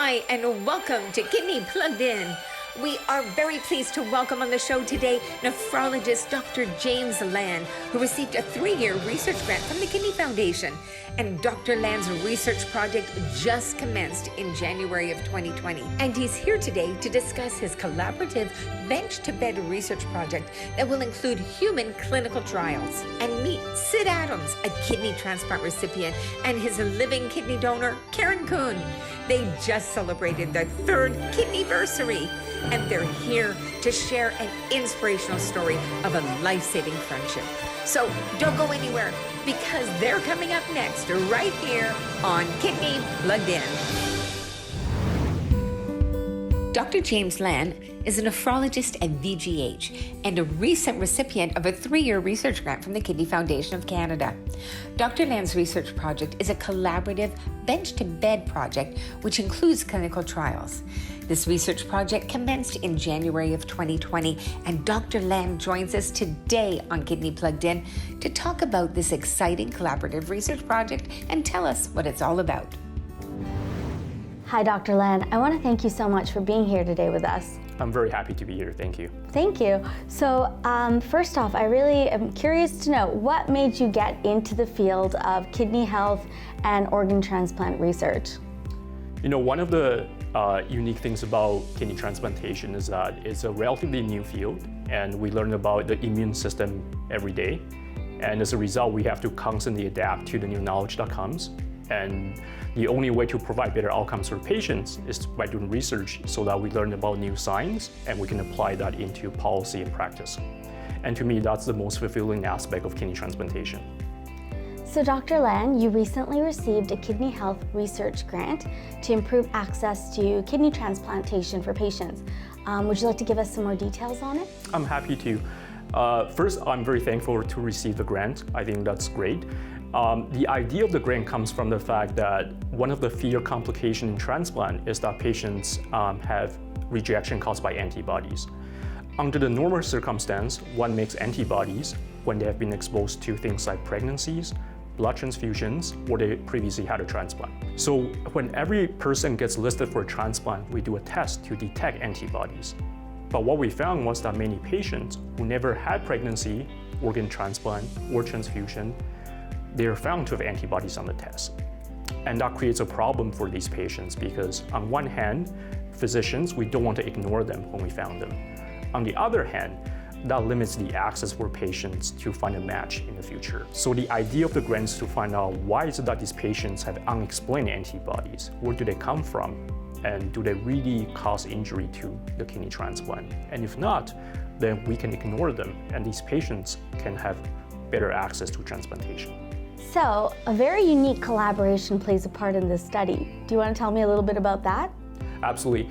Hi, and welcome to Kidney Plugged In. We are very pleased to welcome on the show today nephrologist Dr. James Lan, who received a 3-year research grant from the Kidney Foundation. And Dr. Lan's research project just commenced in January of 2020. And he's here today to discuss his collaborative bench-to-bed research project that will include human clinical trials. And meet Sid Adams, a kidney transplant recipient, and his living kidney donor, Karen Kuhn. They just celebrated their 3rd kidneyversary, and they're here to share an inspirational story of a life-saving friendship. So don't go anywhere, because they're coming up next right here on Kidney Plugged In. Dr. James Lan is a nephrologist at VGH and a recent recipient of a 3-year research grant from the Kidney Foundation of Canada. Dr. Lan's research project is a collaborative bench-to-bed project which includes clinical trials. This research project commenced in January of 2020, and Dr. Lam joins us today on Kidney Plugged In to talk about this exciting collaborative research project and tell us what it's all about. Hi, Dr. Lan. I want to thank you so much for being here today with us. I'm very happy to be here. Thank you. Thank you. So first off, I really am curious to know what made you get into the field of kidney health and organ transplant research? You know, one of the unique things about kidney transplantation is that it's a relatively new field, and we learn about the immune system every day. And as a result, we have to constantly adapt to the new knowledge that comes. And the only way to provide better outcomes for patients is by doing research so that we learn about new science and we can apply that into policy and practice. And to me, that's the most fulfilling aspect of kidney transplantation. So Dr. Lan, you recently received a kidney health research grant to improve access to kidney transplantation for patients. Would you like to give us some more details on it? I'm happy to. First, I'm very thankful to receive the grant. I think that's great. The idea of the grant comes from the fact that one of the fear complications in transplant is that patients have rejection caused by antibodies. Under the normal circumstance, one makes antibodies when they have been exposed to things like pregnancies, blood transfusions, or they previously had a transplant. So when every person gets listed for a transplant, we do a test to detect antibodies. But what we found was that many patients who never had pregnancy, organ transplant, or transfusion, they are found to have antibodies on the test. And that creates a problem for these patients because on one hand, physicians, we don't want to ignore them when we found them. On the other hand, that limits the access for patients to find a match in the future. So the idea of the grant is to find out why is it that these patients have unexplained antibodies? Where do they come from? And do they really cause injury to the kidney transplant? And if not, then we can ignore them and these patients can have better access to transplantation. So, a very unique collaboration plays a part in this study. Do you want to tell me a little bit about that? Absolutely.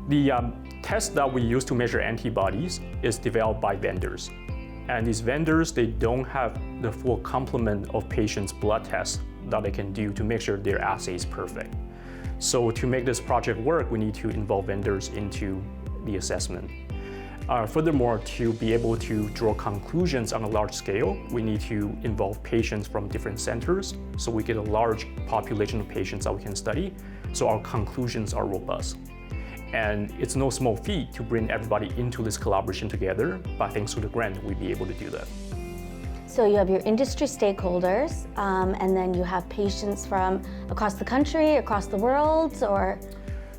The test that we use to measure antibodies is developed by vendors. And these vendors, they don't have the full complement of patients' blood tests that they can do to make sure their assay is perfect. So to make this project work, we need to involve vendors into the assessment. Furthermore, to be able to draw conclusions on a large scale, we need to involve patients from different centers so we get a large population of patients that we can study, so our conclusions are robust. And it's no small feat to bring everybody into this collaboration together, but thanks to the grant, we'll be able to do that. So you have your industry stakeholders, and then you have patients from across the country, across the world, or?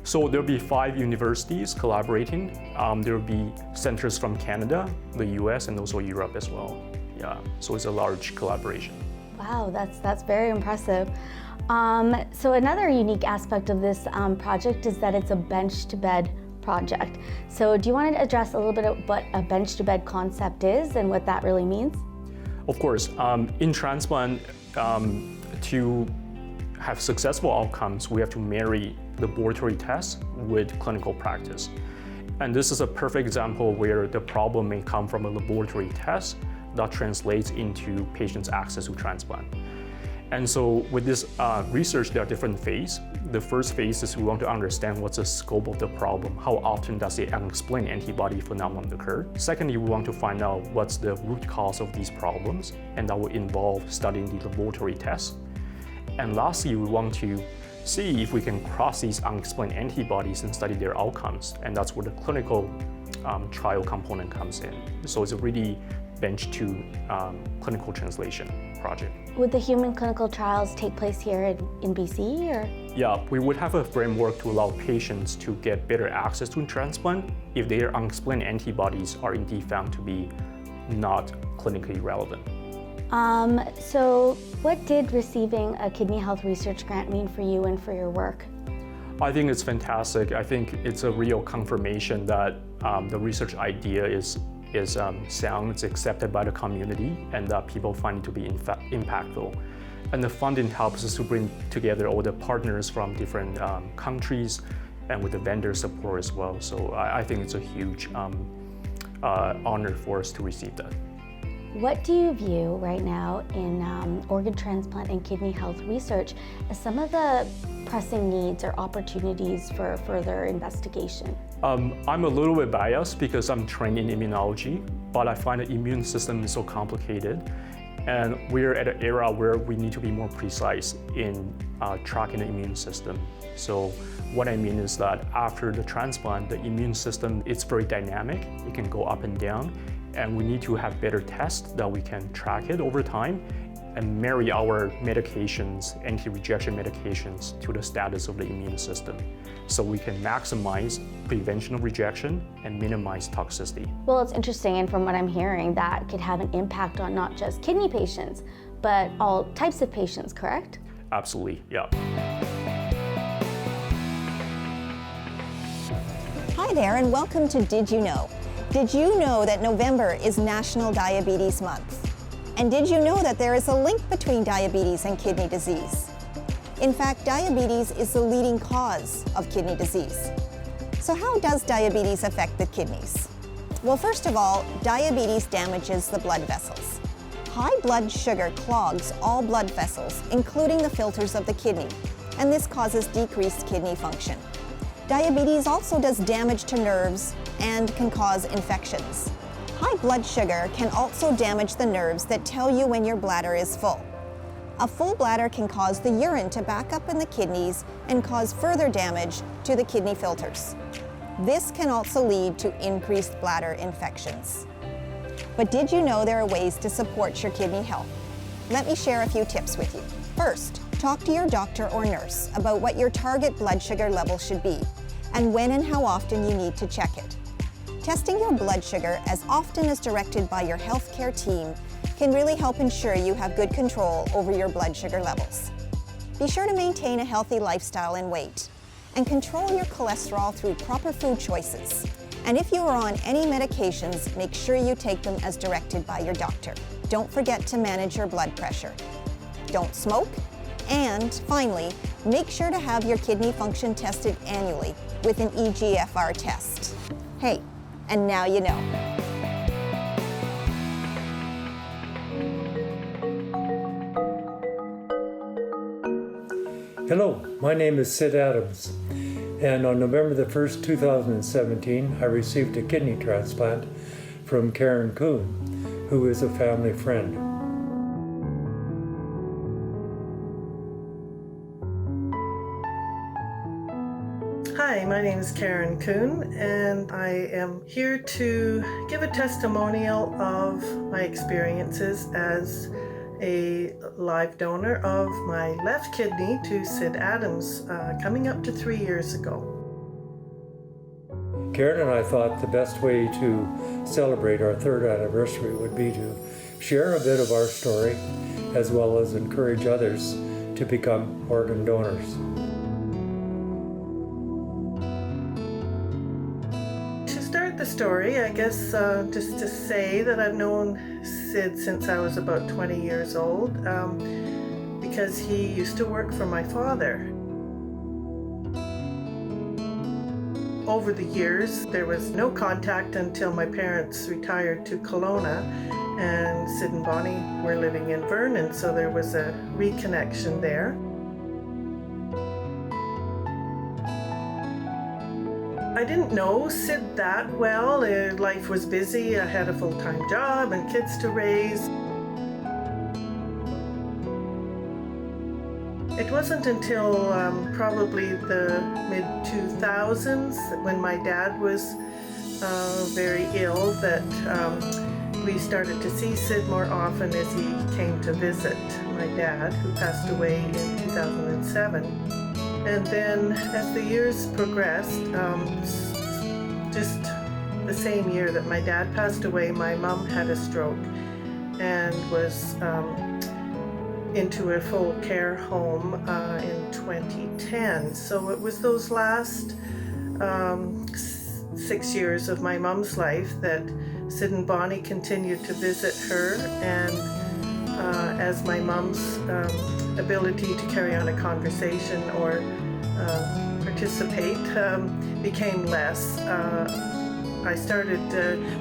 So there'll be 5 universities collaborating. There'll be centers from Canada, the US, and also Europe as well. Yeah, so it's a large collaboration. Wow, that's very impressive. So another unique aspect of this project is that it's a bench-to-bed project. So do you want to address a little bit of what a bench-to-bed concept is and what that really means? Of course, in transplant, to have successful outcomes, we have to marry laboratory tests with clinical practice. And this is a perfect example where the problem may come from a laboratory test that translates into patients' access to transplant. And so with this research, there are different phases. The first phase is we want to understand what's the scope of the problem. How often does the unexplained antibody phenomenon occur? Secondly, we want to find out what's the root cause of these problems, and that will involve studying the laboratory tests. And lastly, we want to see if we can cross these unexplained antibodies and study their outcomes. And that's where the clinical trial component comes in. So it's a really bench to clinical translation project. Would the human clinical trials take place here in BC or? Yeah, we would have a framework to allow patients to get better access to transplant if their unexplained antibodies are indeed found to be not clinically relevant. So what did receiving a kidney health research grant mean for you and for your work? I think it's fantastic. I think it's a real confirmation that the research idea is sound, it's accepted by the community, and that people find it to be impactful. And the funding helps us to bring together all the partners from different countries and with the vendor support as well. So I think it's a huge honor for us to receive that. What do you view right now in organ transplant and kidney health research as some of the pressing needs or opportunities for further investigation? I'm a little bit biased because I'm trained in immunology, but I find the immune system is so complicated. And we're at an era where we need to be more precise in tracking the immune system. So what I mean is that after the transplant, the immune system, it's very dynamic. It can go up and down. And we need to have better tests that we can track it over time and marry our medications, anti-rejection medications, to the status of the immune system, so we can maximize prevention of rejection and minimize toxicity. Well, it's interesting, and from what I'm hearing, that could have an impact on not just kidney patients, but all types of patients, correct? Absolutely, yeah. Hi there, and welcome to Did You Know? Did you know that November is National Diabetes Month? And did you know that there is a link between diabetes and kidney disease? In fact, diabetes is the leading cause of kidney disease. So how does diabetes affect the kidneys? Well, first of all, diabetes damages the blood vessels. High blood sugar clogs all blood vessels, including the filters of the kidney, and this causes decreased kidney function. Diabetes also does damage to nerves and can cause infections. High blood sugar can also damage the nerves that tell you when your bladder is full. A full bladder can cause the urine to back up in the kidneys and cause further damage to the kidney filters. This can also lead to increased bladder infections. But did you know there are ways to support your kidney health? Let me share a few tips with you. First, talk to your doctor or nurse about what your target blood sugar level should be and when and how often you need to check it. Testing your blood sugar as often as directed by your healthcare team can really help ensure you have good control over your blood sugar levels. Be sure to maintain a healthy lifestyle and weight, and control your cholesterol through proper food choices. And if you are on any medications, make sure you take them as directed by your doctor. Don't forget to manage your blood pressure. Don't smoke. And finally, make sure to have your kidney function tested annually with an eGFR test. Hey, and now you know. Hello, my name is Sid Adams, and on November the 1st, 2017, I received a kidney transplant from Karen Kuhn, who is a family friend. Hi, my name is Karen Kuhn, and I am here to give a testimonial of my experiences as a live donor of my left kidney to Sid Adams coming up to 3 years ago. Karen and I thought the best way to celebrate our 3rd anniversary would be to share a bit of our story, as well as encourage others to become organ donors. The story, I guess, just to say that I've known Sid since I was about 20 years old because he used to work for my father. Over the years, there was no contact until my parents retired to Kelowna, and Sid and Bonnie were living in Vernon, so there was a reconnection there. I didn't know Sid that well. Life was busy. I had a full-time job and kids to raise. It it wasn't until probably the mid-2000s when my dad was very ill that we started to see Sid more often as he came to visit my dad, who passed away in 2007. And then as the years progressed, just the same year that my dad passed away, my mom had a stroke and was into a full care home in 2010. So it was those last 6 years of my mom's life that Sid and Bonnie continued to visit her, and as my mom's ability to carry on a conversation or participate became less, I started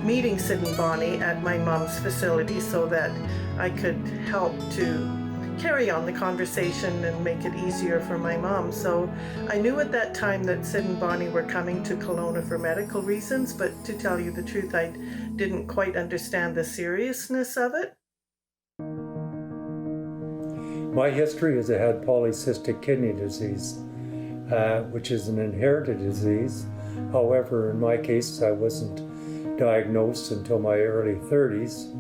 meeting Sid and Bonnie at my mom's facility so that I could help to carry on the conversation and make it easier for my mom. So I knew at that time that Sid and Bonnie were coming to Kelowna for medical reasons, but to tell you the truth, I didn't quite understand the seriousness of it. My history is I had polycystic kidney disease, which is an inherited disease. However, in my case, I wasn't diagnosed until my early 30s,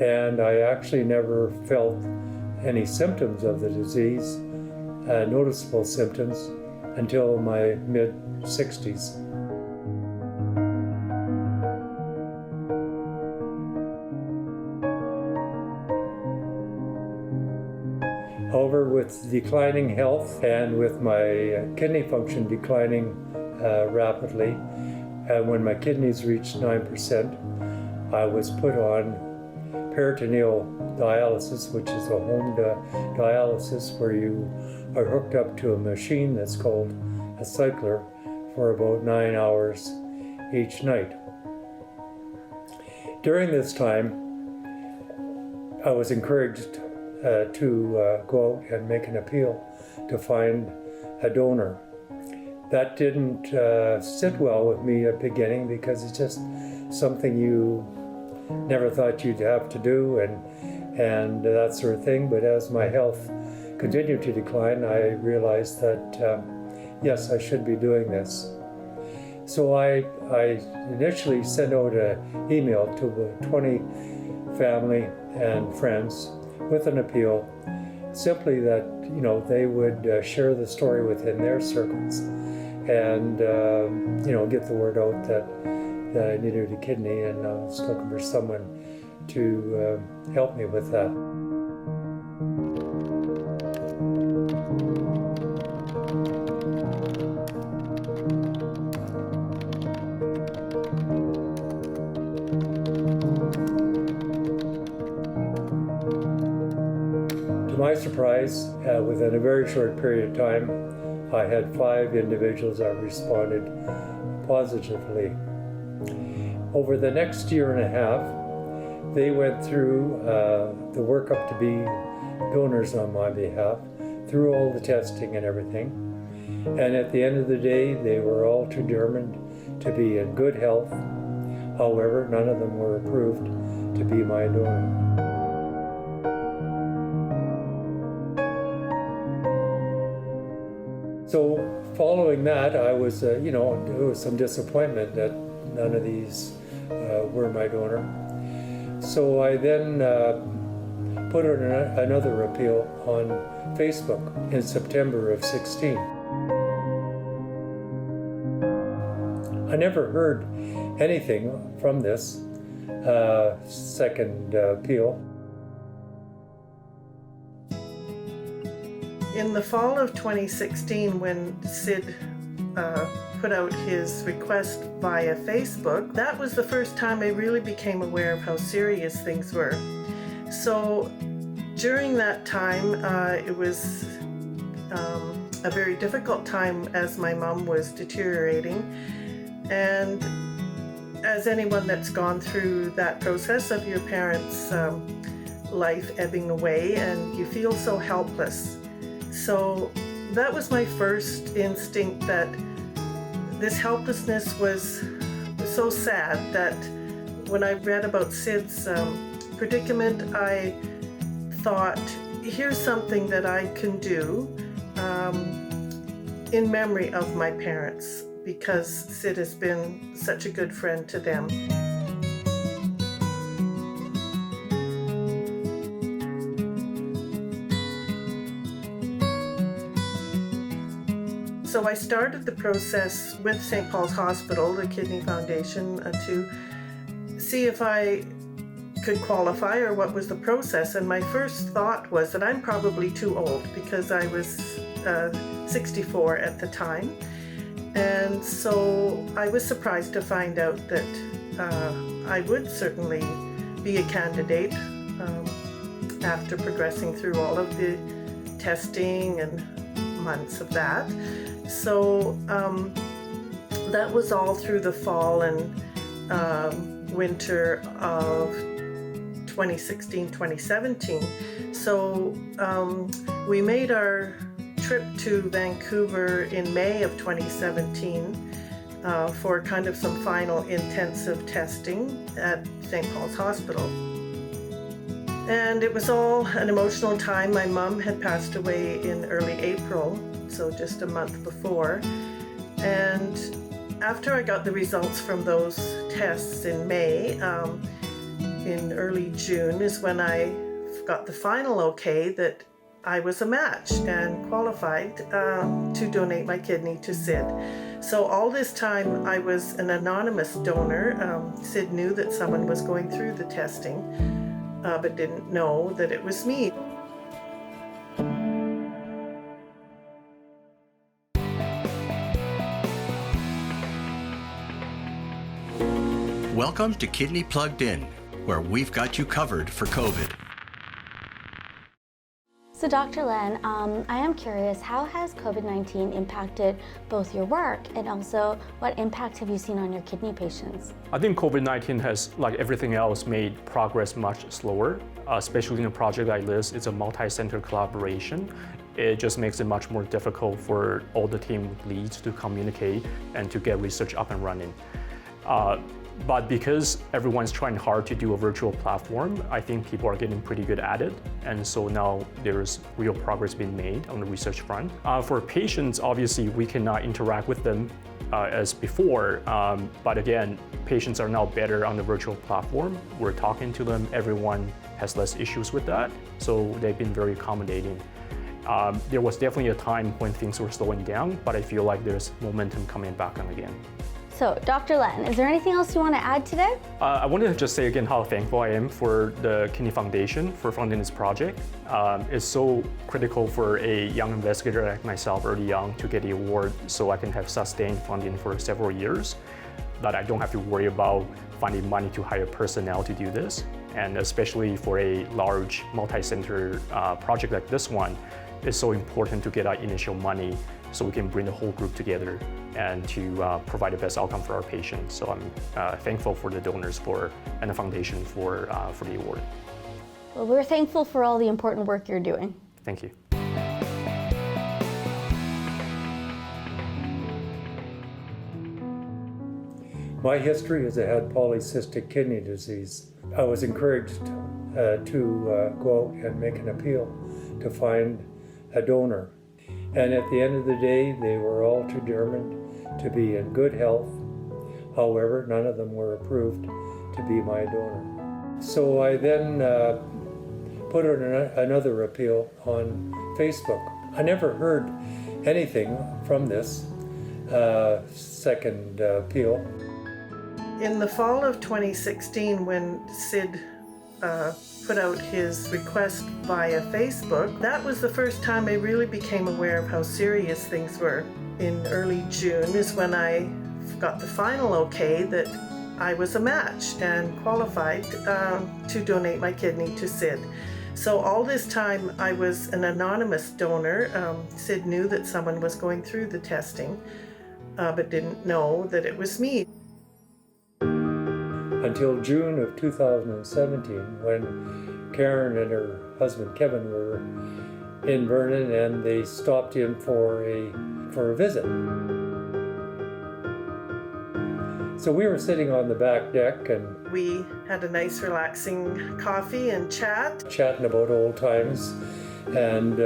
and I actually never felt any symptoms of the disease, noticeable symptoms, until my mid-60s. However, with declining health and with my kidney function declining rapidly, and when my kidneys reached 9%, I was put on peritoneal dialysis, which is a home dialysis where you are hooked up to a machine that's called a cycler for about 9 hours each night. During this time, I was encouraged to go out and make an appeal to find a donor. That didn't sit well with me at the beginning because it's just something you never thought you'd have to do and that sort of thing. But as my health continued to decline, I realized that yes, I should be doing this. So I initially sent out an email to 20 family and friends with an appeal, simply that they would share the story within their circles and get the word out that I needed a kidney, and I was looking for someone to help me with that. To my surprise, within a very short period of time, I had 5 individuals that responded positively. Over the next year and a half, they went through the workup to be donors on my behalf, through all the testing and everything. And at the end of the day, they were all determined to be in good health. However, none of them were approved to be my donor. So following that, I was, there was some disappointment that none of these were my donor. So I then put out another appeal on Facebook in September of 16. I never heard anything from this second appeal. In the fall of 2016, when Sid put out his request via Facebook, that was the first time I really became aware of how serious things were. So during that time, it was a very difficult time as my mom was deteriorating. And as anyone that's gone through that process of your parents' life ebbing away, and you feel so helpless. So that was my first instinct, that this helplessness was so sad that when I read about Sid's predicament, I thought, here's something that I can do in memory of my parents, because Sid has been such a good friend to them. So I started the process with St. Paul's Hospital, the Kidney Foundation, to see if I could qualify or what was the process. And my first thought was that I'm probably too old, because I was 64 at the time. And so I was surprised to find out that I would certainly be a candidate after progressing through all of the testing and months of that. So that was all through the fall and winter of 2016, 2017. So we made our trip to Vancouver in May of 2017 for kind of some final intensive testing at St. Paul's Hospital. And it was all an emotional time. My mom had passed away in early April, so just a month before. And after I got the results from those tests in May, in early June is when I got the final okay that I was a match and qualified to donate my kidney to Sid. So all this time I was an anonymous donor. Sid knew that someone was going through the testing, but didn't know that it was me. Welcome to Kidney Plugged In, where we've got you covered for COVID. So Dr. Lan, I am curious, how has COVID-19 impacted both your work and also what impact have you seen on your kidney patients? I think COVID-19 has, like everything else, made progress much slower, especially in a project like this. It's a multi-center collaboration. It just makes it much more difficult for all the team leads to communicate and to get research up and running. But because everyone's trying hard to do a virtual platform, I think people are getting pretty good at it. And so now there's real progress being made on the research front. For patients, obviously, we cannot interact with them as before. But again, patients are now better on the virtual platform. We're talking to them. Everyone has less issues with that. So they've been very accommodating. There was definitely a time when things were slowing down, but I feel like there's momentum coming back on again. So, Dr. Lan, is there anything else you want to add today? I wanted to just say again how thankful I am for the Kidney Foundation for funding this project. It's so critical for a young investigator like myself early on to get the award so I can have sustained funding for several years, that I don't have to worry about finding money to hire personnel to do this. And especially for a large multi-center project like this one, it's so important to get our initial money so we can bring the whole group together and to provide the best outcome for our patients. So I'm thankful for the donors and the foundation for the award. Well, we're thankful for all the important work you're doing. Thank you. My history is I had polycystic kidney disease. I was encouraged to go out and make an appeal to find a donor. And at the end of the day, they were all determined to be in good health. However, none of them were approved to be my donor. So I then put out another appeal on Facebook. I never heard anything from this second appeal. In the fall of 2016, when Sid put out his request via Facebook, that was the first time I really became aware of how serious things were. In early June is when I got the final okay that I was a match and qualified to donate my kidney to Sid. So all this time I was an anonymous donor. Sid knew that someone was going through the testing, but didn't know that it was me. Until June of 2017, when Karen and her husband Kevin were in Vernon and they stopped in for a visit. So we were sitting on the back deck and we had a nice relaxing coffee and chatting about old times, and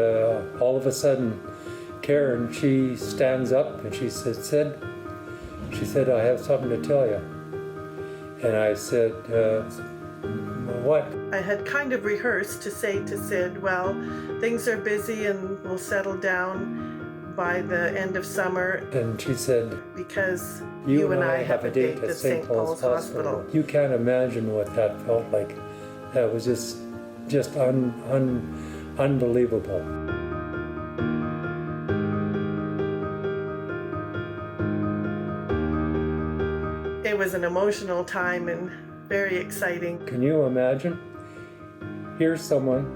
all of a sudden Karen, she stands up and she said, I have something to tell you. And I said, what? I had kind of rehearsed to say to Sid, well, things are busy and we'll settle down by the end of summer. And she said, because you and I have a date at St. Paul's Hospital. You can't imagine what that felt like. That was just unbelievable. It was an emotional time and very exciting. Can you imagine? Here's someone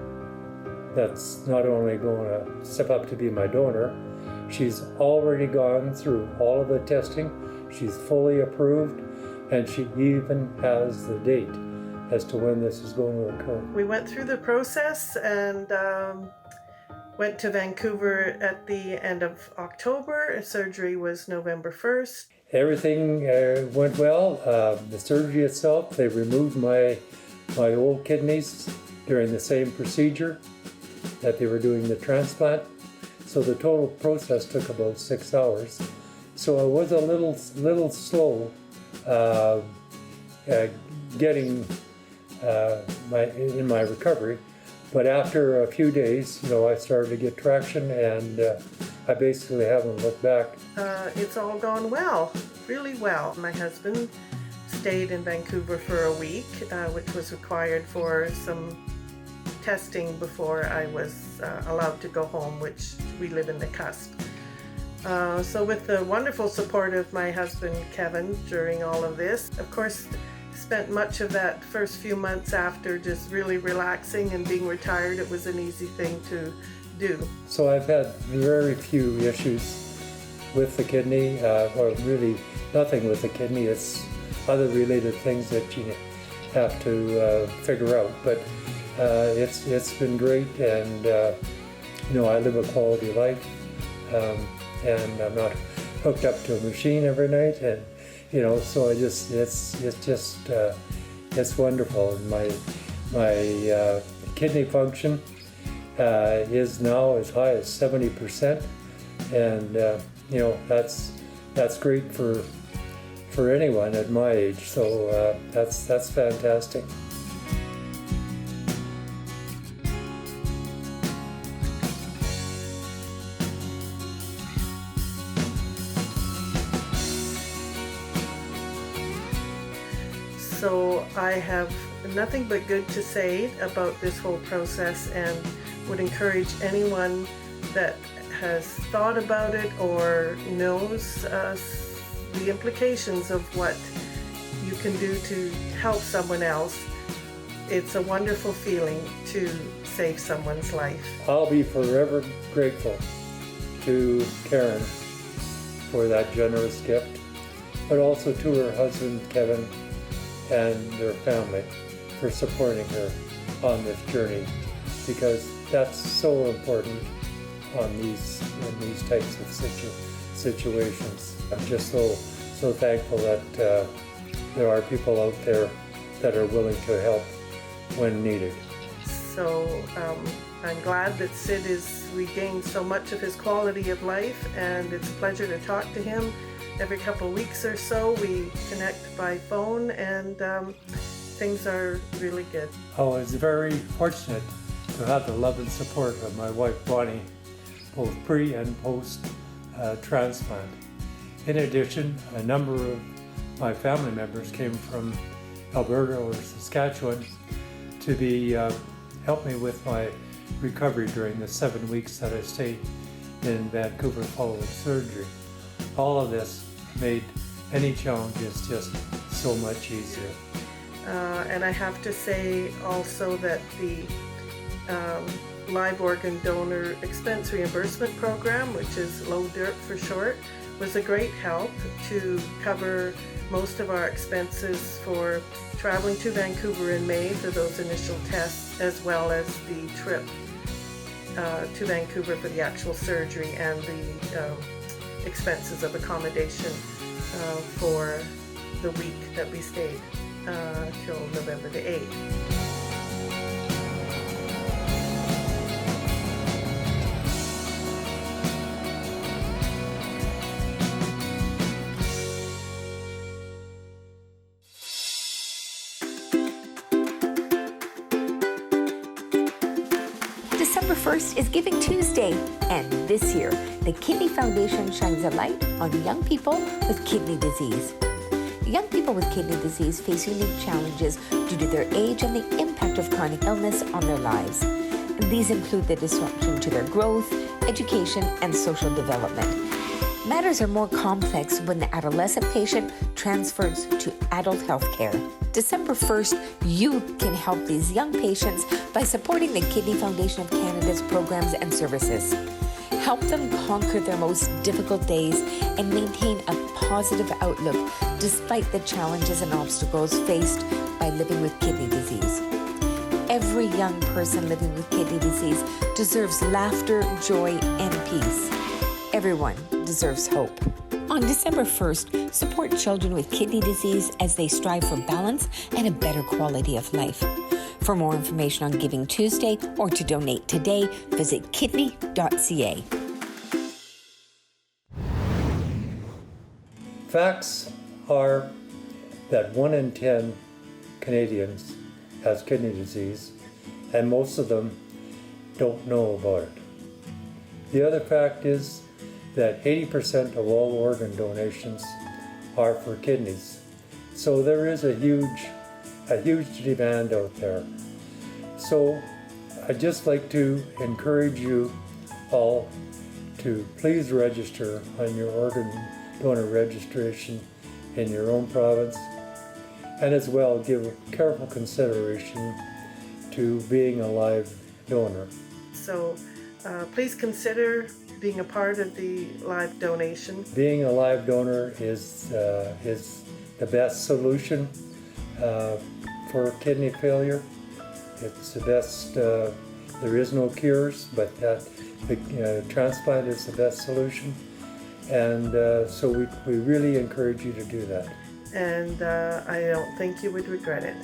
that's not only going to step up to be my donor, she's already gone through all of the testing, she's fully approved, and she even has the date as to when this is going to occur. We went through the process and went to Vancouver at the end of October. Surgery was November 1st. Everything went well. The surgery itself, they removed my old kidneys during the same procedure that they were doing the transplant. So the total process took about 6 hours. So I was a little slow getting in my recovery. But after a few days, I started to get traction, and I basically haven't looked back. It's all gone well, really well. My husband stayed in Vancouver for a week, which was required for some testing before I was allowed to go home, which we live in the cusp. So with the wonderful support of my husband, Kevin, during all of this, of course, spent much of that first few months after just really relaxing and being retired. It was an easy thing to do. So I've had very few issues with the kidney, or really nothing with the kidney. It's other related things that you have to figure out. But it's been great, and I live a quality life, and I'm not hooked up to a machine every night, and so it's wonderful. And my kidney function is now as high as 70%, and that's great for anyone at my age. So that's fantastic. So I have nothing but good to say about this whole process, and would encourage anyone that has thought about it or knows the implications of what you can do to help someone else. It's a wonderful feeling to save someone's life. I'll be forever grateful to Karen for that generous gift, but also to her husband, Kevin, and their family for supporting her on this journey, because that's so important in these types of situations. I'm just so thankful that there are people out there that are willing to help when needed. So I'm glad that Sid has regained so much of his quality of life, and it's a pleasure to talk to him. Every couple of weeks or so we connect by phone, and things are really good. I was very fortunate to have the love and support of my wife Bonnie, both pre and post transplant. In addition, a number of my family members came from Alberta or Saskatchewan to help me with my recovery during the 7 weeks that I stayed in Vancouver following surgery. All of this made any challenges just so much easier. And I have to say also that the live organ donor expense reimbursement program, which is LODIRP for short, was a great help to cover most of our expenses for traveling to Vancouver in May for those initial tests, as well as the trip to Vancouver for the actual surgery and the expenses of accommodation for the week that we stayed till November the 8th. December 1st is Giving Tuesday, and this year, the Kidney Foundation shines a light on young people with kidney disease. Young people with kidney disease face unique challenges due to their age and the impact of chronic illness on their lives. These include the disruption to their growth, education, and social development. Matters are more complex when the adolescent patient transfers to adult health care. December 1st, you can help these young patients by supporting the Kidney Foundation of Canada's programs and services. Help them conquer their most difficult days and maintain a positive outlook despite the challenges and obstacles faced by living with kidney disease. Every young person living with kidney disease deserves laughter, joy, and peace. Everyone deserves hope. On December 1st, support children with kidney disease as they strive for balance and a better quality of life. For more information on Giving Tuesday or to donate today, visit kidney.ca. Facts are that 1 in 10 Canadians has kidney disease, and most of them don't know about it. The other fact is that 80% of all organ donations are for kidneys. So there is a huge demand out there. So I'd just like to encourage you all to please register on your organ donor registration in your own province, and as well give careful consideration to being a live donor. So please consider being a part of the live donation. Being a live donor is the best solution for kidney failure. It's the best. There is no cures, but the transplant is the best solution, and so we really encourage you to do that. And I don't think you would regret it.